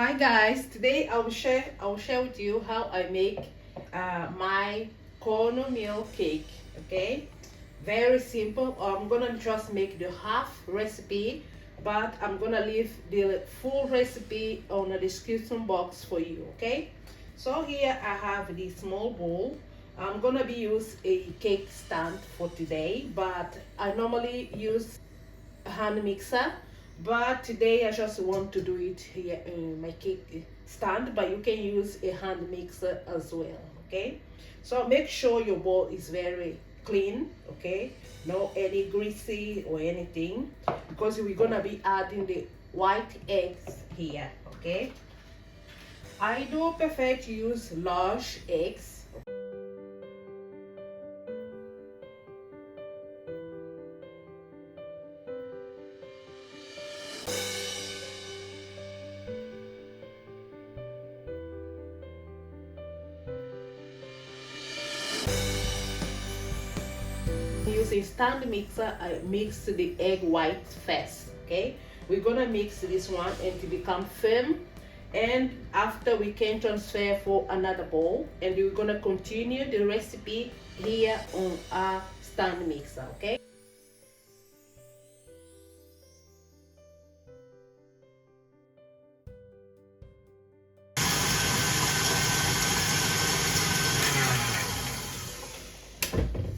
Hi guys, today I'll share with you how I make my cornmeal cake. Okay, very simple. I'm gonna just make the half recipe, but I'm gonna leave the full recipe on the description box for you. Okay, so here I have this small bowl. I'm gonna be use a cake stand for today, but I normally use hand mixer, but today I just want to do it here in my cake stand, but you can use a hand mixer as well. Okay, so make sure your bowl is very clean. Okay, no any greasy or anything, because we're gonna be adding the white eggs here. Okay, I do prefer to use large eggs. Using stand mixer, I mix the egg white first. Okay, we're gonna mix this one and to become firm, and after we can transfer for another bowl, and we're gonna continue the recipe here on our stand mixer. Okay,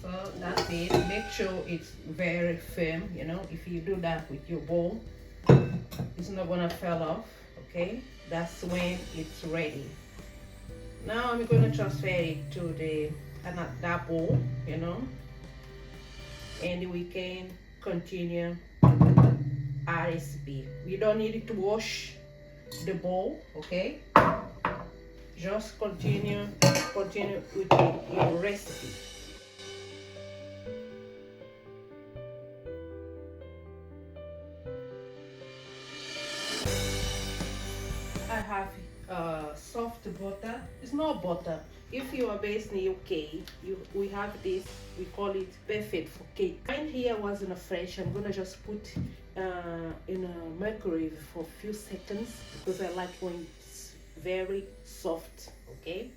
so that's it. Make sure it's very firm. If you do that with your bowl, it's not gonna fall off. Okay, that's when it's ready. Now I'm gonna transfer it to the that bowl, and we can continue our recipe. We don't need to wash the bowl. Okay, just continue with your recipe. I have soft butter. It's not butter. If you are based in the UK, we have this. We call it perfect for cake. Mine here wasn't fresh. I'm gonna just put in a microwave for a few seconds because I like when it's very soft. Okay.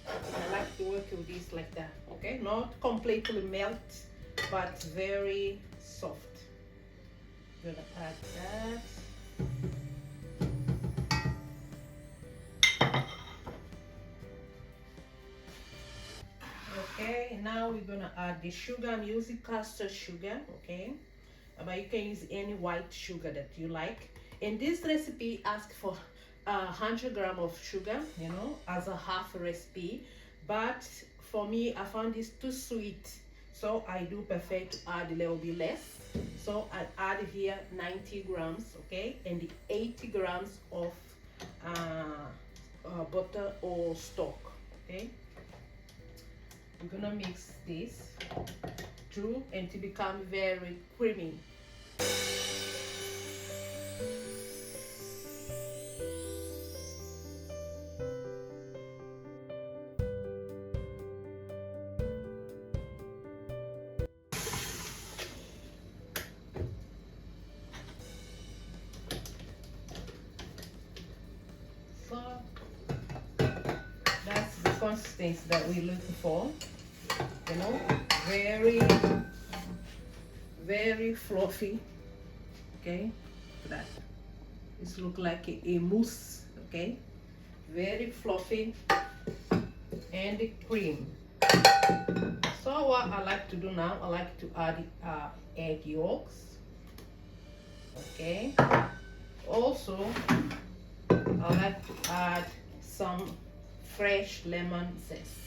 I like to work with this like that. Okay, not completely melt, but very soft. Gonna add that. Okay, now we're gonna add the sugar. I'm using custard sugar. Okay, but you can use any white sugar that you like. And this recipe asks for 100 grams of sugar, as a half recipe. But for me, I found this too sweet, so I do prefer to add a little bit less. So I add here 90 grams, okay, and the 80 grams of butter or stock. Okay, I'm gonna mix this through and to become very creamy. So that's the consistency that we're looking for. Very, very fluffy. Okay, that this look like a mousse. Okay, very fluffy and cream. So what I like to do now, I like to add egg yolks. Okay, also I like to add some fresh lemon zest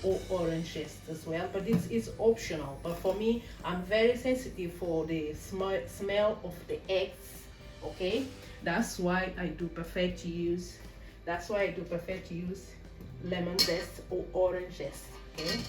or orange zest as well, but this is optional. But for me, I'm very sensitive for the smell of the eggs. Okay, that's why I do prefer to use lemon zest or orange zest. Okay,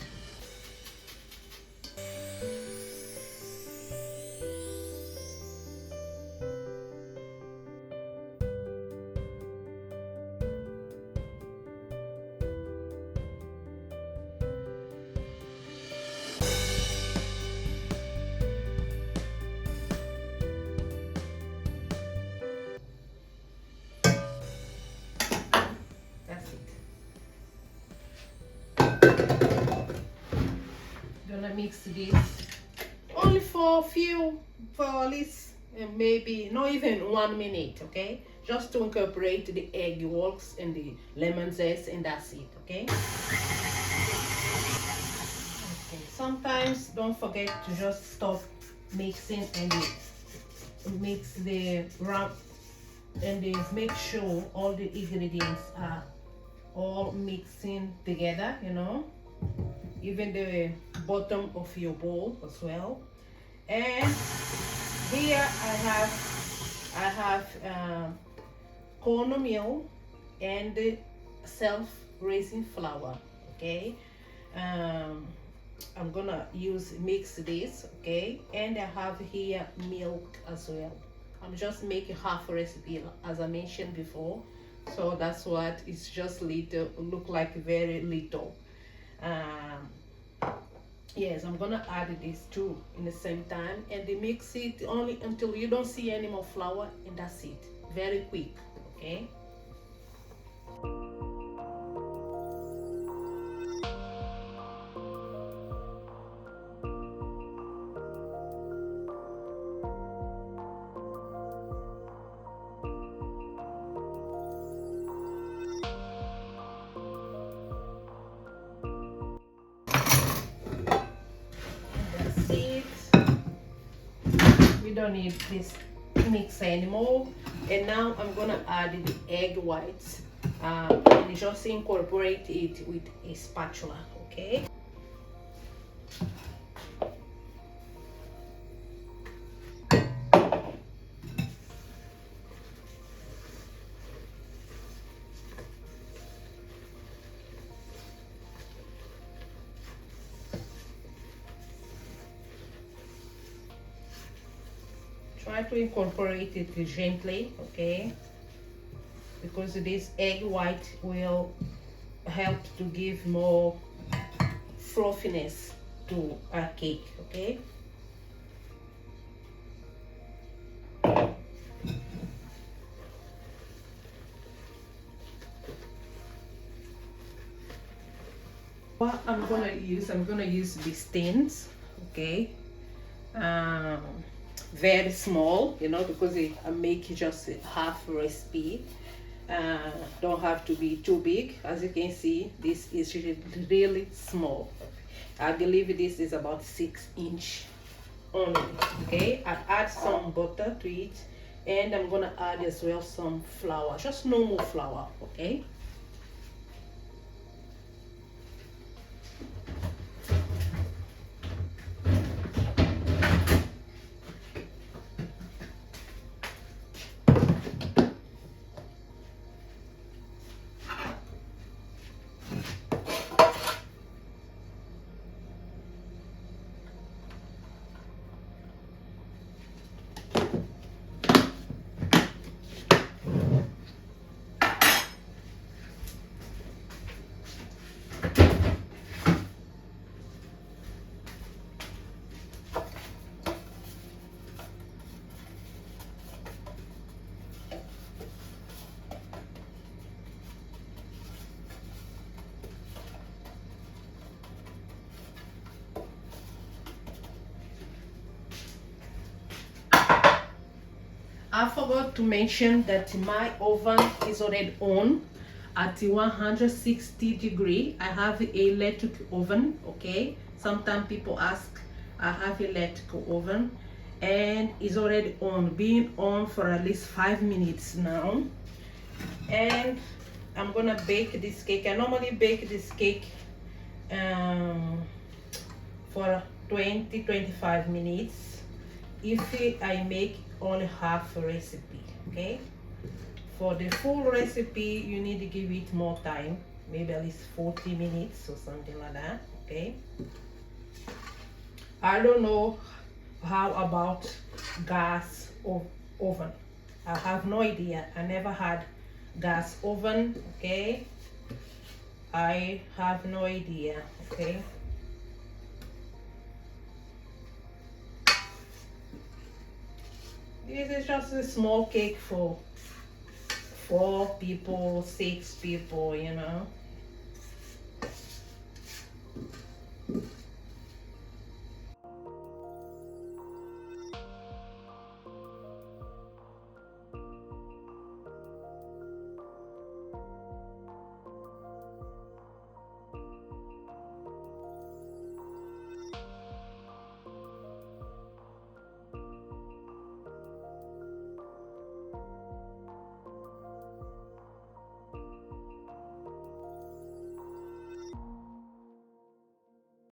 mix this only for at least maybe not even 1 minute, okay? Just to incorporate the egg yolks and the lemon zest, and that's it, okay? Okay, sometimes don't forget to just stop mixing and mix the wrap and make sure all the ingredients are all mixing together, you know, even the bottom of your bowl as well. And here I have cornmeal and self-raising flour, okay? I'm gonna mix this, okay? And I have here milk as well. I'm just making half a recipe as I mentioned before, so that's what it's just little, look like very little. Yes, I'm gonna add this too in the same time, and they mix it only until you don't see any more flour, and that's it. Very quick, okay? We don't need this mix anymore. And now I'm gonna add the egg whites and just incorporate it with a spatula, okay? Try to incorporate it gently, okay? Because this egg white will help to give more fluffiness to our cake, okay? What I'm gonna use these tins, okay? Very small, you know, because I make just half recipe. Don't have to be too big. As you can see, this is really small. I believe this is about 6-inch only, okay? I add some butter to it, and I'm gonna add as well some flour, just normal flour, okay? I forgot to mention that my oven is already on at 160 degree. I have an electric oven, okay? Sometimes people ask, I have an electric oven, and it's already on, being on for at least 5 minutes now. And I'm gonna bake this cake. I normally bake this cake for 20-25 minutes if I make only half a recipe, okay? For the full recipe, you need to give it more time, maybe at least 40 minutes or something like that, okay? I don't know how about gas or oven. I have no idea. I never had gas oven, okay? I have no idea, okay? This is just a small cake for 4 people, 6 people, you know.